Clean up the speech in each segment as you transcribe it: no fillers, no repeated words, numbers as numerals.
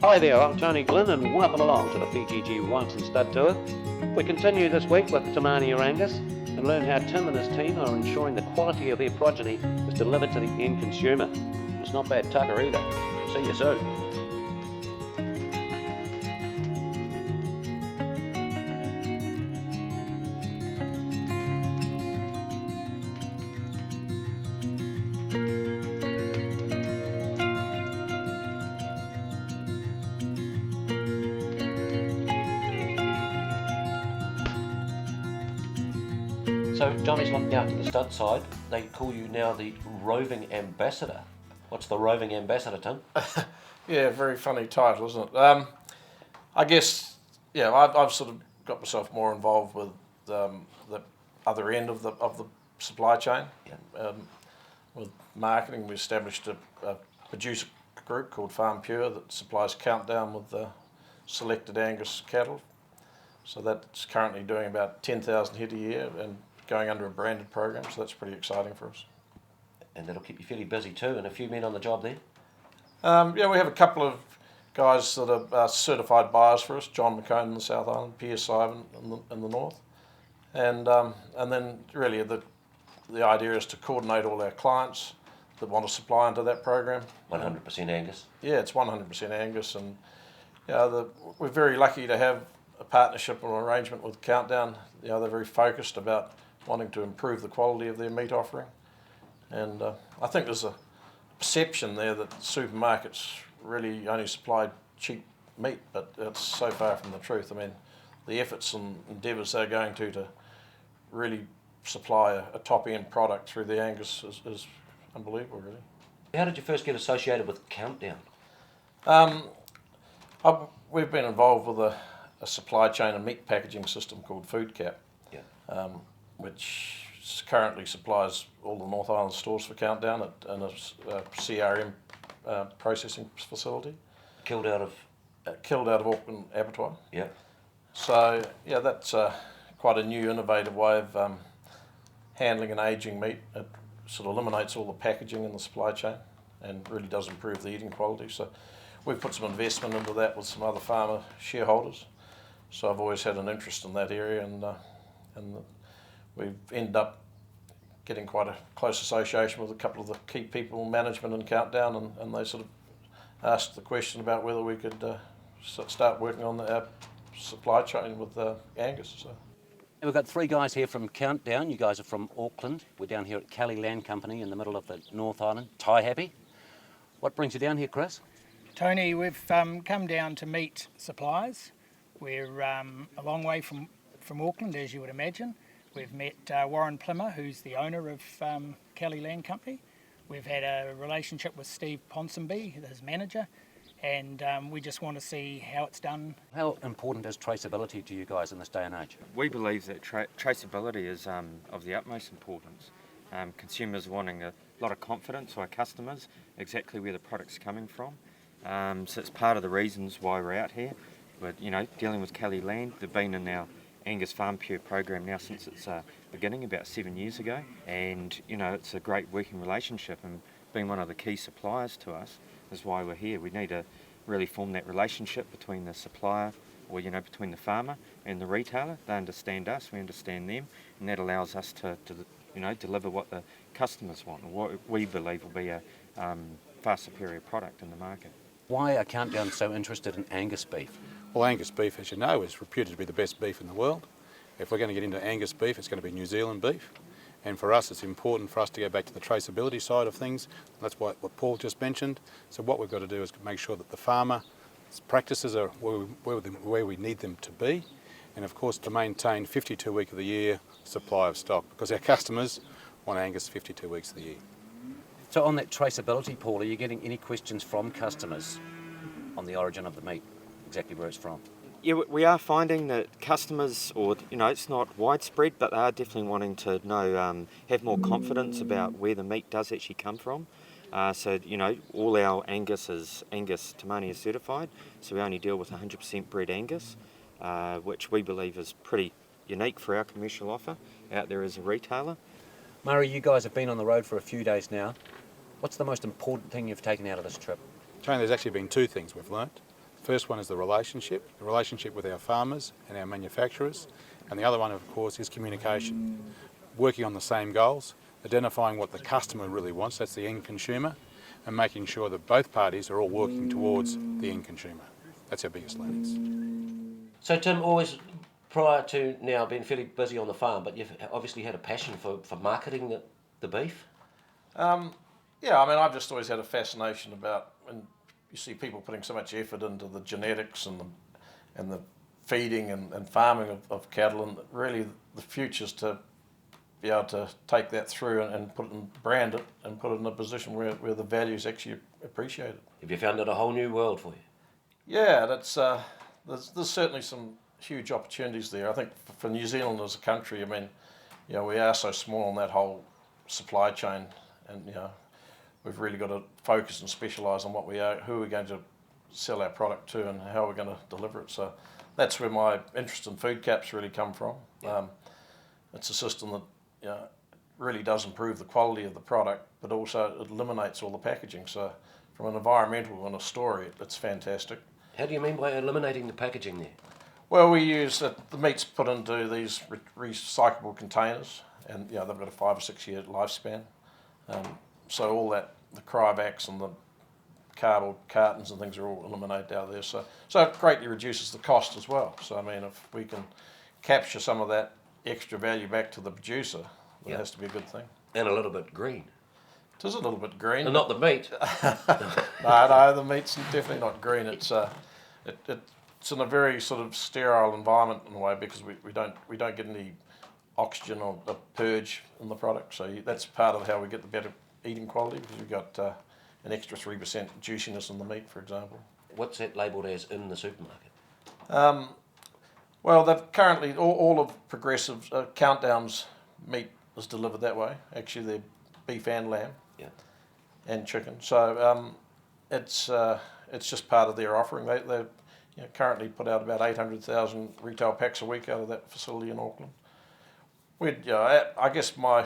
Hi there, I'm Tony Glynn and welcome along to the PGG Wrightson Stud Tour. We continue this week with Te Mania Angus and learn how Tim and his team are ensuring the quality of their progeny is delivered to the end consumer. It's not bad tucker either. See you soon. So Johnny's looking out to the stud side. They call you now the roving ambassador. What's the roving ambassador, Tim? Yeah, very funny title, isn't it? I guess, yeah, I've sort of got myself more involved with the other end of the supply chain. Yeah. With marketing, we established a producer group called Farm Pure that supplies Countdown with the selected Angus cattle. So that's currently doing about 10,000 head a year and going under a branded program, so that's pretty exciting for us. And that'll keep you fairly busy too, and a few men on the job there? Yeah, we have a couple of guys that are certified buyers for us, John McCone in the South Island, Piers Ivan in the North. And then really the idea is to coordinate all our clients that want to supply into that program. 100% Angus? Yeah, it's 100% Angus, and we're very lucky to have a partnership or arrangement with Countdown. They're very focused about wanting to improve the quality of their meat offering. And I think there's a perception there that supermarkets really only supply cheap meat, but it's so far from the truth. I mean, the efforts and endeavours they're going to really supply a top-end product through the Angus is unbelievable, really. How did you first get associated with Countdown? We've been involved with a supply chain and meat packaging system called FoodCap, Yeah. which currently supplies all the North Island stores for Countdown in a CRM processing facility. Killed out of? Killed out of Auckland abattoir. Yeah. So yeah, that's quite a new, innovative way of handling and aging meat. It sort of eliminates all the packaging in the supply chain and really does improve the eating quality. So we've put some investment into that with some other farmer shareholders. So I've always had an interest in that area, and we've ended up getting quite a close association with a couple of the key people in management in Countdown, and they sort of asked the question about whether we could start working on our supply chain with Angus. So. We've got three guys here from Countdown. You guys are from Auckland. We're down here at Kelly Land Company in the middle of the North Island. Tie happy. What brings you down here, Chris? Tony, we've come down to meet suppliers. We're a long way from Auckland, as you would imagine. We've met Warren Plimmer, who's the owner of Kelly Land Company. We've had a relationship with Steve Ponsonby, his manager, and we just want to see how it's done. How important is traceability to you guys in this day and age? We believe that traceability is of the utmost importance. Consumers wanting a lot of confidence, or our customers, exactly where the product's coming from. So it's part of the reasons why we're out here. We're dealing with Kelly Land. They've been in our Angus Farm Pure program now since its beginning about 7 years ago, and it's a great working relationship, and being one of the key suppliers to us is why we're here. We need to really form that relationship between the supplier, or between the farmer and the retailer. They understand us, we understand them, and that allows us to deliver what the customers want, and what we believe will be a far superior product in the market. Why are Countdown so interested in Angus beef? Well, Angus beef, as you know, is reputed to be the best beef in the world. If we're going to get into Angus beef, it's going to be New Zealand beef. And for us, it's important for us to go back to the traceability side of things. That's what Paul just mentioned. So what we've got to do is make sure that the farmer's practices are where we need them to be. And of course, to maintain 52 weeks of the year supply of stock, because our customers want Angus 52 weeks of the year. So on that traceability, Paul, are you getting any questions from customers on the origin of the meat, exactly where it's from? Yeah, we are finding that customers, or it's not widespread, but they are definitely wanting to know, have more confidence about where the meat does actually come from. So all our Angus is Angus Te Mania certified, so we only deal with 100% bred Angus, which we believe is pretty unique for our commercial offer out there as a retailer. Murray, you guys have been on the road for a few days now. What's the most important thing you've taken out of this trip? Tony, there's actually been two things we've learnt. first one is the relationship with our farmers and our manufacturers, and the other one, of course, is communication. Working on the same goals, identifying what the customer really wants, that's the end consumer, and making sure that both parties are all working towards the end consumer. That's our biggest learnings. So Tim, always prior to now been fairly busy on the farm, but you've obviously had a passion for marketing the beef? Yeah, I mean, I've just always had a fascination about when you see people putting so much effort into the genetics and the feeding and farming of cattle, and really the future's to be able to take that through and put it in, brand it and put it in a position where the value is actually appreciated. Have you found it a whole new world for you? Yeah, that's there's certainly some huge opportunities there. I think for New Zealand as a country, I mean, you know, we are so small on that whole supply chain, and you know, we've really got to focus and specialise on what we are, who we're going to sell our product to, and how we're going to deliver it. So that's where my interest in food caps really come from. It's a system that, you know, really does improve the quality of the product, but also it eliminates all the packaging. So from an environmental and a story, it's fantastic. How do you mean by eliminating the packaging there? Well, we use the meat's put into these recyclable containers, and you know, they've got a 5 or 6 year lifespan. So all that, the cryovacs and the cardboard cartons and things are all eliminated out of there. So it greatly reduces the cost as well. So I mean, if we can capture some of that extra value back to the producer, then it has to be a good thing. And a little bit green. It is a little bit green. And not the meat. No, the meat's definitely not green. It's it's in a very sort of sterile environment in a way, because we don't get any oxygen or a purge in the product. So that's part of how we get the better eating quality, because we've got an extra 3% juiciness in the meat, for example. What's that labelled as in the supermarket? Well, they've currently all of Progressive's Countdown's meat is delivered that way. Actually, they're beef and lamb, and chicken. So it's just part of their offering. They currently put out about 800,000 retail packs a week out of that facility in Auckland. I guess my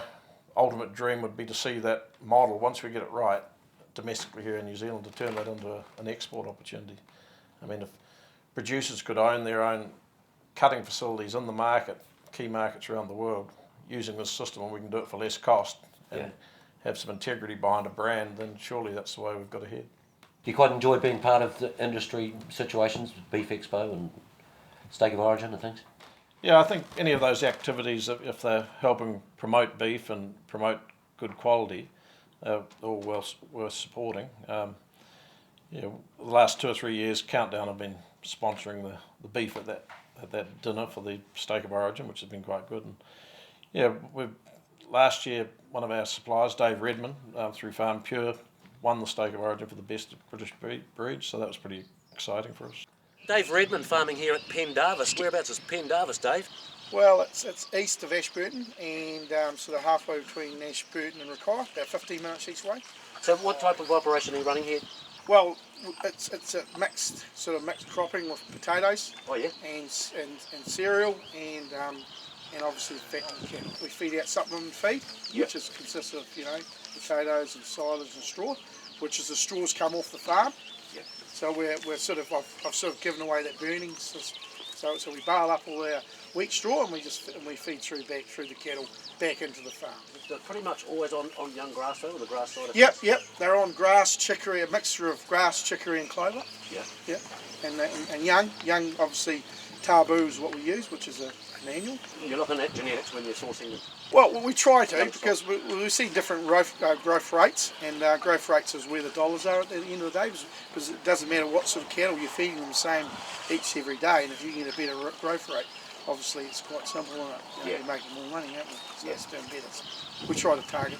ultimate dream would be to see that model, once we get it right, domestically here in New Zealand, to turn that into an export opportunity. I mean, if producers could own their own cutting facilities in the market, key markets around the world, using this system, and we can do it for less cost and have some integrity behind a brand, then surely that's the way we've got to head. Do you quite enjoy being part of the industry situations, Beef Expo and Steak of Origin and things? Yeah, I think any of those activities, if they're helping promote beef and promote good quality, are all worth supporting. The last 2 or 3 years, Countdown have been sponsoring the beef at that dinner for the Steak of Origin, which has been quite good. And last year, one of our suppliers, Dave Redman, through Farm Pure, won the Steak of Origin for the best British breed, so that was pretty exciting for us. Dave Redman farming here at Pendarvis. Whereabouts is Pendarvis, Dave? Well, it's east of Ashburton and sort of halfway between Ashburton and Rakaia, about 15 minutes each way. So what type of operation are you running here? Well, it's a mixed cropping with potatoes. Oh yeah. And cereal and obviously the fact we feed out supplement feed, which consists of potatoes and silage and straw, which is the straws come off the farm. Yep. So I've sort of given away that burning. So we bale up all our wheat straw and we feed back through the cattle back into the farm. They're pretty much always on young grass though, or the grass side of Yep. They're on grass, chicory, a mixture of grass, chicory and clover. Yeah. And young obviously taboo is what we use, which is an annual. You're looking at genetics when you're sourcing them? Well, we try to, because we see different growth rates, and growth rates is where the dollars are at the end of the day, because it doesn't matter what sort of cattle you're feeding them the same every day, and if you get a better growth rate, obviously it's quite simple, isn't it? You're making more money, aren't we? So it's doing better. So we try to target,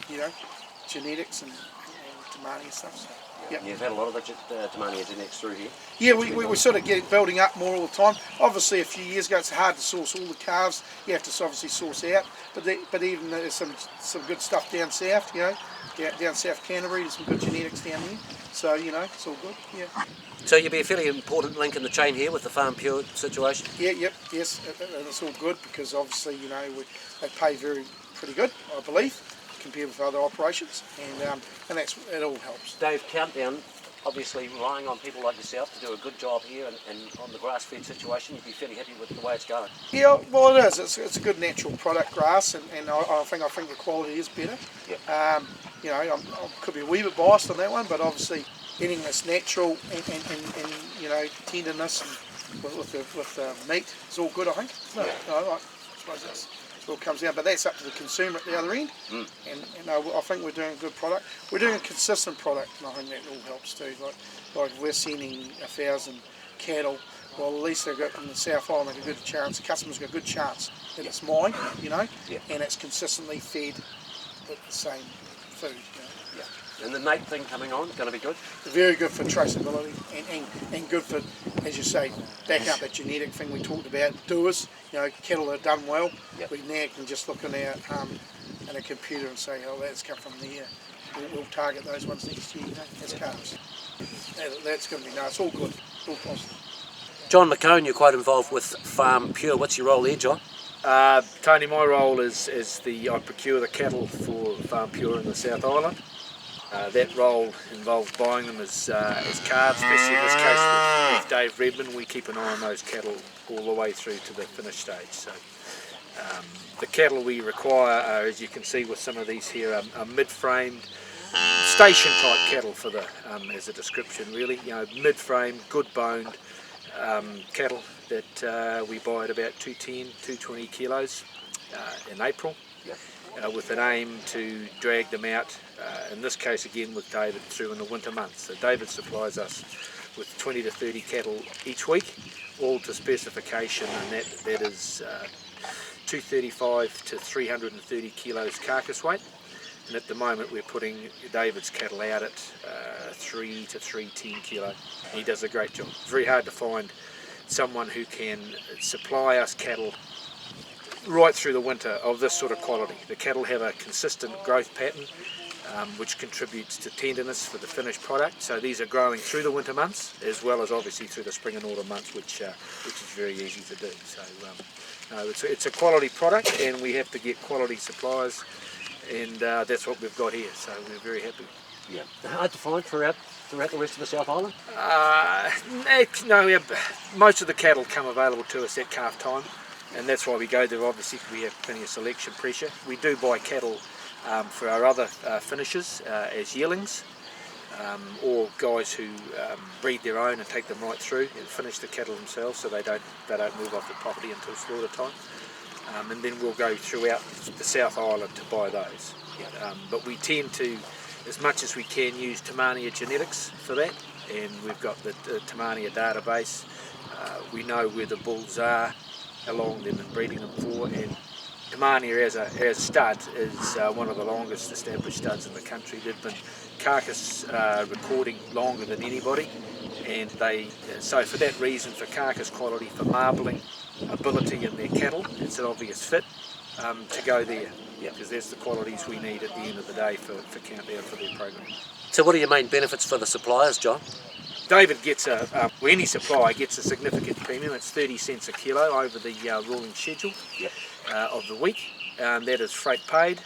genetics and Te Mania stuff. So. Yep. You've had a lot of the Te Mania genetics through here? Yeah, we sort of building up more all the time. Obviously, a few years ago, it's hard to source all the calves. You have to obviously source out. But even there's some good stuff down south, down South Canterbury, there's some good genetics down there. So, it's all good, yeah. So you'll be a fairly important link in the chain here with the Farm Pure situation? Yes, and it's all good because obviously, they pay pretty good, I believe, compared with other operations, and it all helps. Dave, Countdown obviously relying on people like yourself to do a good job here and on the grass-fed situation, you'd be fairly happy with the way it's going. Yeah, well it is. It's a good natural product, grass, and I think the quality is better. Yeah. You know, I could be a wee bit biased on that one, but obviously anything that's natural and you know, tenderness and with the meat, it's all good, I think. I suppose that's what it comes down, but that's up to the consumer at the other end. And I think we're doing a good product. We're doing a consistent product, and I think that all helps too. Like if we're sending 1,000 cattle, well, at least they've got in the South Island a good chance. The customers got a good chance that it's mine, you know, and it's consistently fed with the same food. You know. And the Nate thing coming on, going to be good? Very good for traceability and good for, as you say, backing up that genetic thing we talked about. Doers, you know, cattle that are done well. We now can just look in a computer and say, oh, that's come from there. We'll target those ones next year, you know, as calves. That's going to be nice. It's all good. It's all positive. John McCone, you're quite involved with Farm Pure. What's your role there, John? Tony, my role is I procure the cattle for Farm Pure in the South Island. That role involves buying them as calves, especially in this case with Dave Redmond. We keep an eye on those cattle all the way through to the finished stage. So the cattle we require are, as you can see with some of these here, are mid-framed, station type cattle for the as a description really. You know, mid-framed, good boned cattle that we buy at about 210, 220 kilos in April. With an aim to drag them out, in this case again with David, through in the winter months. So David supplies us with 20 to 30 cattle each week, all to specification, and that is 235 to 330 kilos carcass weight. And at the moment we're putting David's cattle out at 3 to 310 kilo. He does a great job. It's very hard to find someone who can supply us cattle right through the winter of this sort of quality. The cattle have a consistent growth pattern which contributes to tenderness for the finished product. So these are growing through the winter months as well as obviously through the spring and autumn months, which is very easy to do. So it's a quality product, and we have to get quality suppliers, and that's what we've got here. So we're very happy. Yeah. Hard to find throughout the rest of the South Island? No, most of the cattle come available to us at calf time. And that's why we go there. Obviously we have plenty of selection pressure. We do buy cattle for our other finishers as yearlings, or guys who breed their own and take them right through and finish the cattle themselves, so they don't move off the property until slaughter time. And then we'll go throughout the South Island to buy those. But we tend to, as much as we can, use Te Mania genetics for that, and we've got the Te Mania database. We know where the bulls are along them and breeding them for, and Te Mania as a stud is one of the longest established studs in the country. They've been carcass recording longer than anybody, and so for that reason, for carcass quality, for marbling ability in their cattle, it's an obvious fit to go there, because that's the qualities we need at the end of the day for Countdown for their program. So what are your main benefits for the suppliers, John? David gets any supplier gets a significant premium. It's 30 cents a kilo over the ruling schedule of the week. That is freight paid,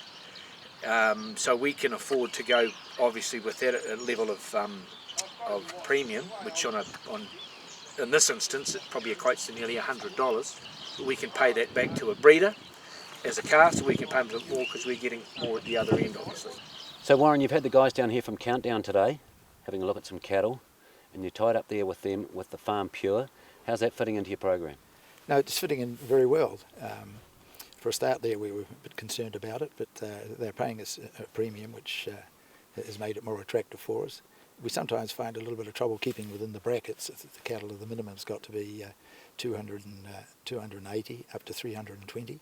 so we can afford to go obviously with that level of premium, which in this instance it probably equates to nearly $100. But we can pay that back to a breeder as a calf, so we can pay them a bit more because we're getting more at the other end, obviously. So Warren, you've had the guys down here from Countdown today, having a look at some cattle, and you're tied up there with them with the Farm Pure. How's that fitting into your program? No, it's fitting in very well. For a start there, we were a bit concerned about it, but they're paying us a premium, which has made it more attractive for us. We sometimes find a little bit of trouble keeping within the brackets. The cattle, the minimum's got to be 280 up to 320,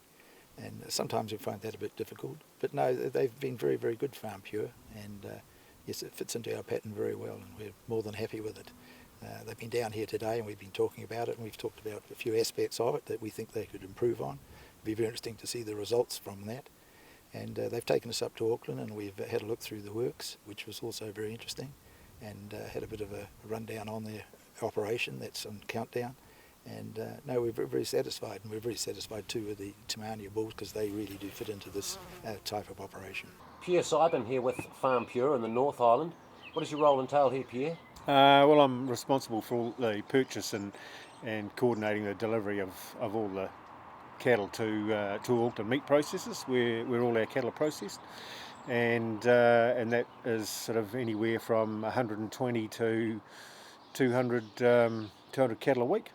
and sometimes we find that a bit difficult. But no, they've been very, very good, Farm Pure, and yes, it fits into our pattern very well, and we're more than happy with it. They've been down here today, and we've been talking about it, and we've talked about a few aspects of it that we think they could improve on. It'll be very interesting to see the results from that. And they've taken us up to Auckland, and we've had a look through the works, which was also very interesting, and had a bit of a rundown on their operation that's on Countdown. And no, we're very satisfied, and we're very satisfied too with the Te Mania bulls, because they really do fit into this type of operation. Pierre Sybin here with Farm Pure in the North Island. What does your role entail here, Pierre? Well, I'm responsible for all the purchase and coordinating the delivery of all the cattle to Auckland meat processors, where all our cattle are processed, and that is sort of anywhere from 120 to 200 cattle a week.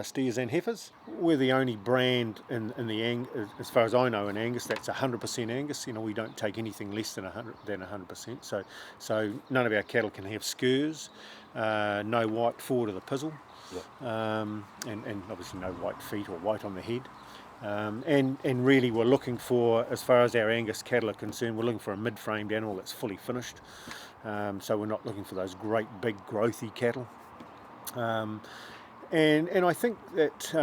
Steers and heifers. We're the only brand in the as far as I know, in Angus that's 100% Angus. You know, we don't take anything less than 100%. So none of our cattle can have skurs, no white forward of the pizzle, and obviously no white feet or white on the head. And really we're looking for, as far as our Angus cattle are concerned, we're looking for a mid-framed animal that's fully finished. So we're not looking for those great big growthy cattle. And I think that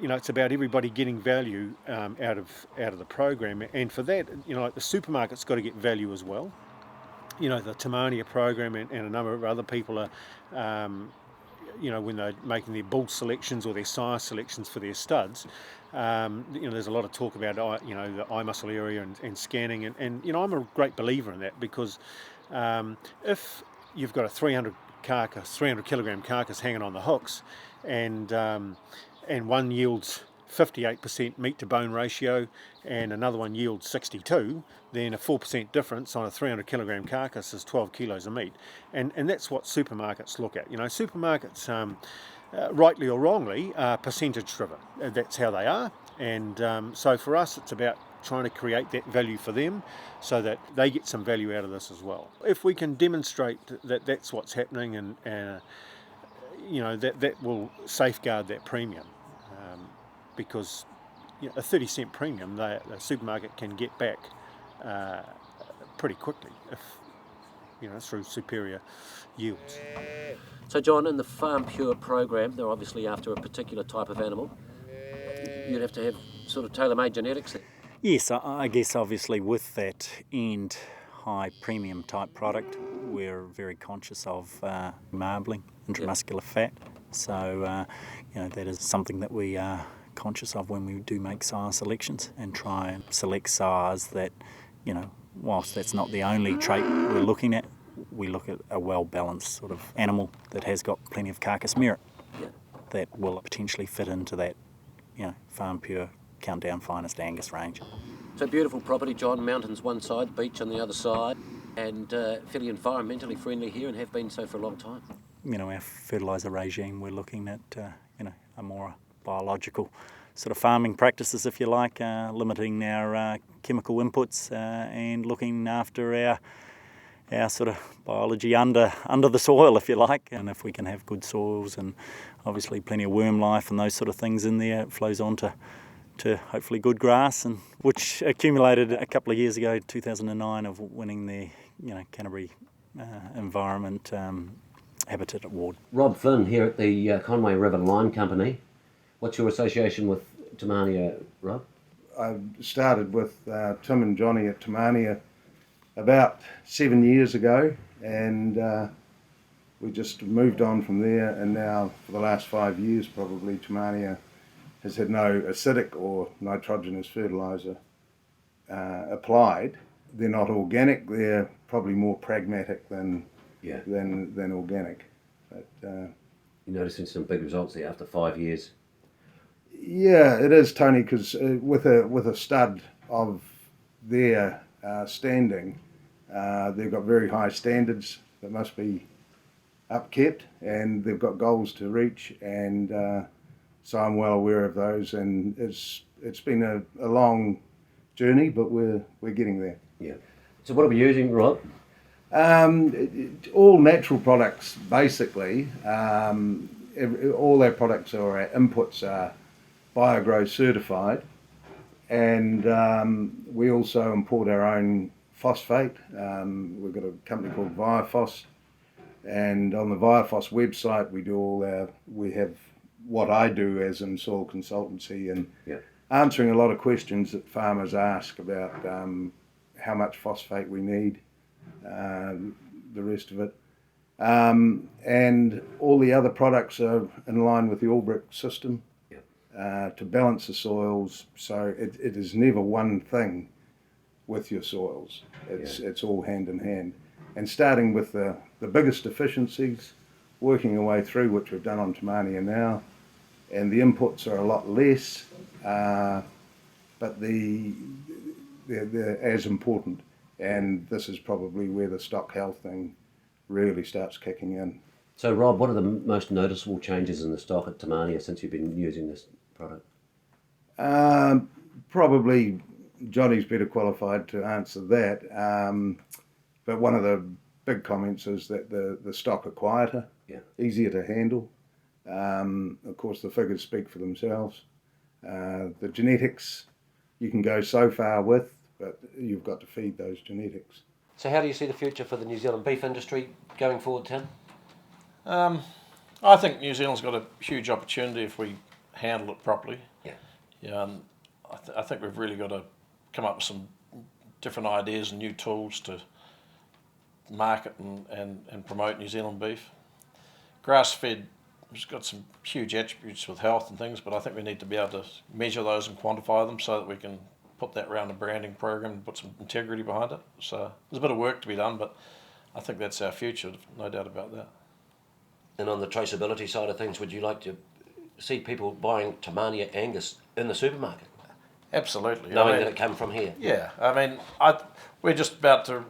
it's about everybody getting value out of the program, and for that, like the supermarket's got to get value as well. The Te Mania program and a number of other people are, when they're making their bull selections or their sire selections for their studs, there's a lot of talk about the eye muscle area and scanning, and I'm a great believer in that, because if you've got a 300 kilogram carcass hanging on the hooks, and one yields 58% meat to bone ratio and another one yields 62, then a 4% difference on a 300 kilogram carcass is 12 kilos of meat, and that's what supermarkets look at. Supermarkets, rightly or wrongly, are percentage driven. That's how they are, and so for us it's about trying to create that value for them so that they get some value out of this as well. If we can demonstrate that that's what's happening, and that will safeguard that premium, because a 30-cent premium the supermarket can get back pretty quickly if through superior yields. So John, in the Farm Pure program, they're obviously after a particular type of animal. You'd have to have sort of tailor-made genetics there. Yes, I guess obviously with that end high premium type product, we're very conscious of marbling, intramuscular fat. So, that is something that we are conscious of when we do make sire selections, and try and select sires that, whilst that's not the only trait we're looking at, we look at a well-balanced sort of animal that has got plenty of carcass merit that will potentially fit into that, Farm Pure Countdown Finest Angus range. So beautiful property, John. Mountains one side, beach on the other side, and fairly environmentally friendly here, and have been so for a long time. Our fertiliser regime, we're looking at, a more biological sort of farming practices, if you like, limiting our chemical inputs and looking after our sort of biology under the soil, if you like. And if we can have good soils and obviously plenty of worm life and those sort of things in there, it flows on to hopefully good grass, and which accumulated a couple of years ago, 2009, of winning the Canterbury Environment Habitat Award. Rob Flynn here at the Conway River Line Company. What's your association with Te Mania, Rob? I started with Tim and Johnny at Te Mania about 7 years ago, and we just moved on from there, and now for the last 5 years probably Te Mania has had no acidic or nitrogenous fertiliser applied. They're not organic, they're probably more pragmatic than organic. But, you're noticing some big results there after 5 years? Yeah, it is, Tony, because with a stud of their standing, they've got very high standards that must be upkept, and they've got goals to reach, and so I'm well aware of those, and it's been a long journey, but we're getting there. Yeah. So what are we using, Rob? All natural products, basically. All our products or our inputs are BioGrow certified, and we also import our own phosphate. We've got a company called Viaphos, and on the Viaphos website we have what I do as in soil consultancy, and answering a lot of questions that farmers ask about how much phosphate we need, the rest of it. And all the other products are in line with the Allbrick system to balance the soils, so it is never one thing with your soils. It's all hand in hand. and starting with the biggest deficiencies, working our way through, which we've done on Te Mania now, and the inputs are a lot less, but they're as important, and this is probably where the stock health thing really starts kicking in. So Rob, what are the most noticeable changes in the stock at Te Mania since you've been using this product? Probably Johnny's better qualified to answer that, but one of the big comments is that the stock are quieter, easier to handle. Of course, the figures speak for themselves. The genetics you can go so far with, but you've got to feed those genetics. So how do you see the future for the New Zealand beef industry going forward, Tim? I think New Zealand's got a huge opportunity if we handle it properly. I think we've really got to come up with some different ideas and new tools to market and promote New Zealand beef. Grass-fed has got some huge attributes with health and things, but I think we need to be able to measure those and quantify them so that we can put that around a branding program and put some integrity behind it. So there's a bit of work to be done, but I think that's our future, no doubt about that. And on the traceability side of things, would you like to see people buying Te Mania Angus in the supermarket? Absolutely. Knowing that it came from here? Yeah, I mean, we're just about to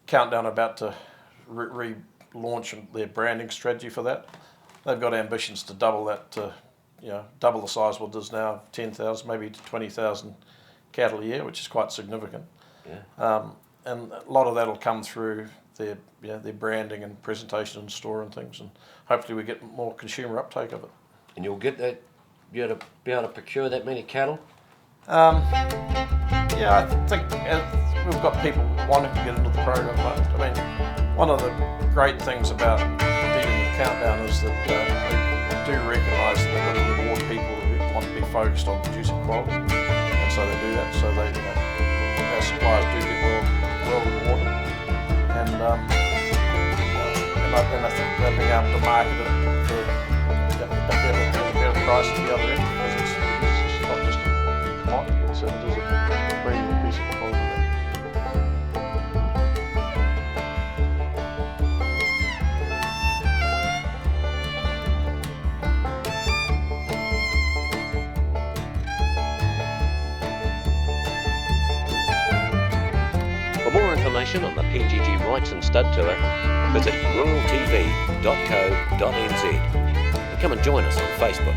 Countdown about to relaunch their branding strategy for that. They've got ambitions to double that to, double the size what it is now, 10,000, maybe to 20,000 cattle a year, which is quite significant. Yeah. And a lot of that will come through their branding and presentation in store and things, and hopefully we get more consumer uptake of it. And you'll get that, be able to procure that many cattle? Yeah, I think we've got people wanting to get into the program. I mean, one of the great things about dealing with Countdown is that they do recognise that they've got to reward people who want to be focused on producing quality, and so they do that. So our suppliers do get well rewarded, and I think they're being able to market it for a better price at the other end, because it's not just a commodity, it is a premium piece of quality. For more information on the PGG Wrightson Stud Tour, visit ruraltv.co.nz and come and join us on Facebook.